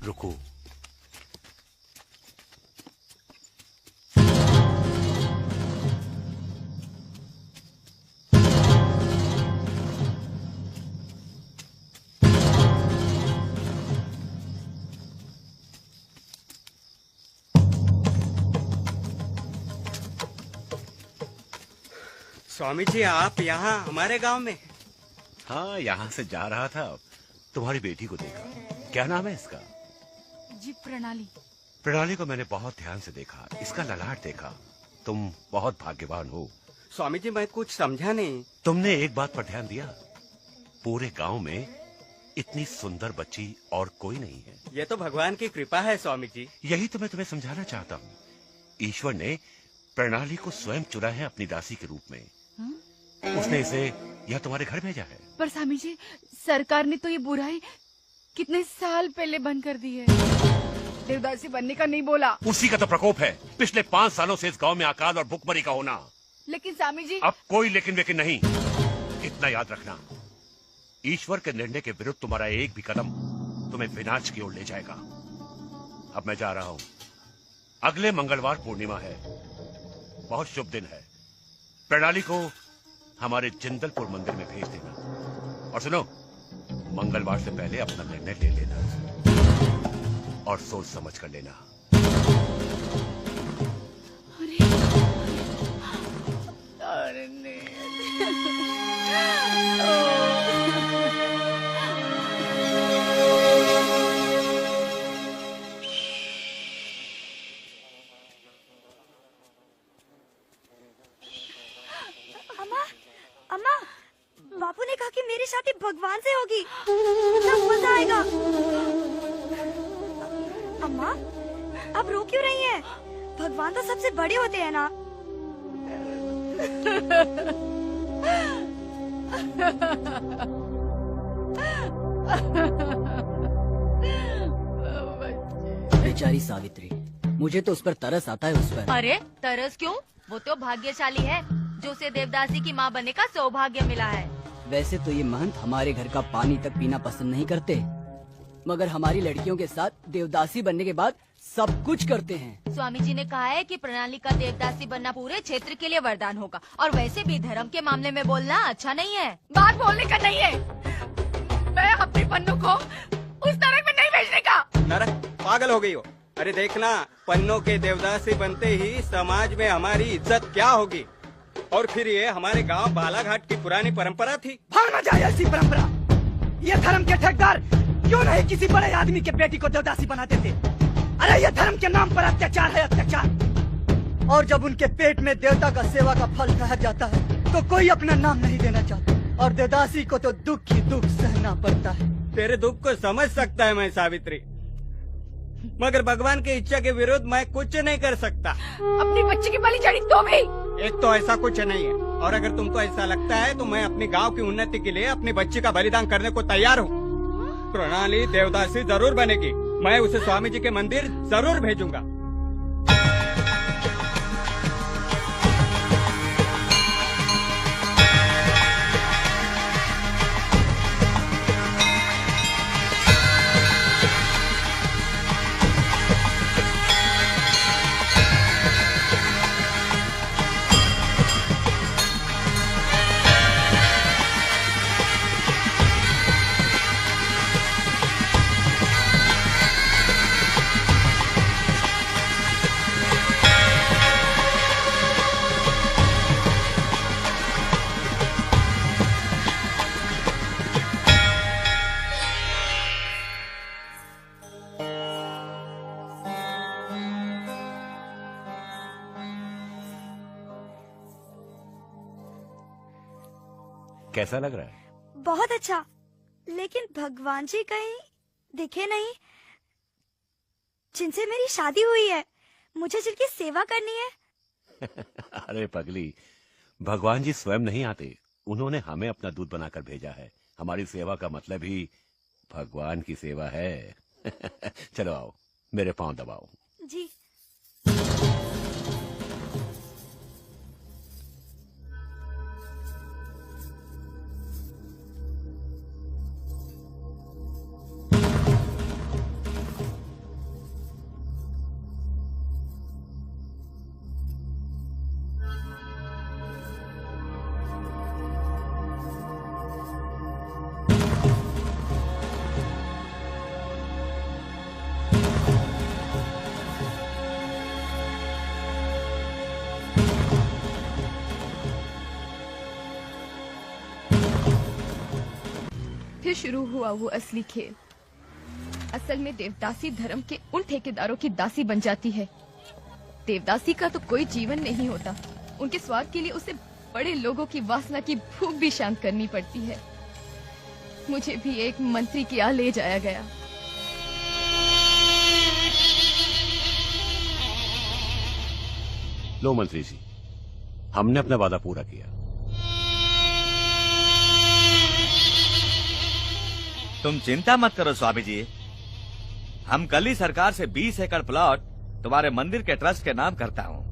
रुको। स्वामी जी, आप यहाँ हमारे गांव में? हाँ, यहाँ से जा रहा था, तुम्हारी बेटी को देखा। क्या नाम है इसका? जी प्रणाली। प्रणाली को मैंने बहुत ध्यान से देखा, इसका ललाट देखा। तुम बहुत भाग्यवान हो। स्वामी जी, मैं कुछ समझा नहीं। तुमने एक बात पर ध्यान दिया? पूरे गांव में इतनी सुंदर बच्ची और कोई नहीं है। ये तो भगवान की कृपा है स्वामी जी। यही तो मैं तुम्हें समझाना चाहता हूँ। ईश्वर ने प्रणाली को स्वयं चुना है अपनी दासी के रूप में। उसने इसे यह तुम्हारे घर भेजा है। पर स्वामी जी, सरकार ने तो ये बुराई कितने साल पहले बंद कर दी है। देवदासी बनने का नहीं बोला। उसी का तो प्रकोप है, पिछले 5 सालों से इस गांव में अकाल और भुखमरी का होना। लेकिन स्वामी जी, अब कोई लेकिन वेकिन नहीं। इतना याद रखना, ईश्वर के निर्णय के विरुद्ध तुम्हारा एक भी कदम तुम्हें विनाश की ओर ले जाएगा। अब मैं जा रहा हूँ। अगले मंगलवार पूर्णिमा है, बहुत शुभ दिन है। प्रणाली को हमारे जिंदलपुर मंदिर में भेज देना। और सुनो, मंगलवार से पहले अपना निर्णय ले लेना और सोच समझ कर लेना। अरे नहीं। अम्मा, बापू ने कहा कि मेरी शादी भगवान से होगी। कितना मजा आएगा। अम्मा, आप रो क्यों रही हैं? भगवान तो सबसे बड़े होते हैं ना। बेचारी सावित्री, मुझे तो उस पर तरस आता है। उस पर अरे तरस क्यों? वो तो भाग्यशाली है जो उसे देवदासी की माँ बनने का सौभाग्य मिला है। वैसे तो ये महंत हमारे घर का पानी तक पीना पसंद नहीं करते, मगर हमारी लड़कियों के साथ देवदासी बनने के बाद सब कुछ करते हैं। स्वामी जी ने कहा है कि प्रणाली का देवदासी बनना पूरे क्षेत्र के लिए वरदान होगा। और वैसे भी धर्म के मामले में बोलना अच्छा नहीं है। बात बोलने का नहीं है। मैं अपनी पन्नू को उस नरक में नहीं भेजने का। नरक? पागल हो गई हो? अरे देखना, पन्नों के देवदासी बनते ही समाज में हमारी इज्जत क्या होगी। और फिर ये हमारे गांव बालाघाट की पुरानी परंपरा थी। भागना चाहिए ऐसी परंपरा। ये धर्म के ठेकेदार क्यों नहीं किसी बड़े आदमी के बेटी को देवदासी बना देते? अरे ये धर्म के नाम पर अत्याचार है, अत्याचार। और जब उनके पेट में देवता का सेवा का फल रह जाता है तो कोई अपना नाम नहीं देना चाहता। और देवदासी को तो दुख ही दुख सहना पड़ता है। तेरे दुख को समझ सकता है मैं सावित्री, मगर भगवान की इच्छा के विरुद्ध मैं कुछ नहीं कर सकता। अपनी बच्ची की बलि चढ़ी तो भी। एक तो ऐसा कुछ नहीं है, और अगर तुमको ऐसा लगता है तो मैं अपने गांव की उन्नति के लिए अपनी बच्ची का बलिदान करने को तैयार हूँ। प्रणाली देवदासी जरूर बनेगी। मैं उसे स्वामी जी के मंदिर जरूर भेजूंगा। कैसा लग रहा है? बहुत अच्छा, लेकिन भगवान जी कहीं दिखे नहीं जिनसे मेरी शादी हुई है। मुझे जिनकी सेवा करनी है। अरे पगली, भगवान जी स्वयं नहीं आते, उन्होंने हमें अपना दूत बनाकर भेजा है। हमारी सेवा का मतलब ही भगवान की सेवा है। चलो आओ, मेरे पांव दबाओ। जी। से शुरू हुआ वो असली खेल। असल में देवदासी धर्म के उन ठेकेदारों की दासी बन जाती है। देवदासी का तो कोई जीवन नहीं होता, उनके स्वार्थ के लिए उसे बड़े लोगों की वासना की भूख भी शांत करनी पड़ती है। मुझे भी एक मंत्री के यहाँ ले जाया गया। लो मंत्री जी, हमने अपना वादा पूरा किया। तुम चिंता मत करो स्वामी जी, हम कल ही सरकार से 20 एकड़ प्लॉट तुम्हारे मंदिर के ट्रस्ट के नाम करता हूँ।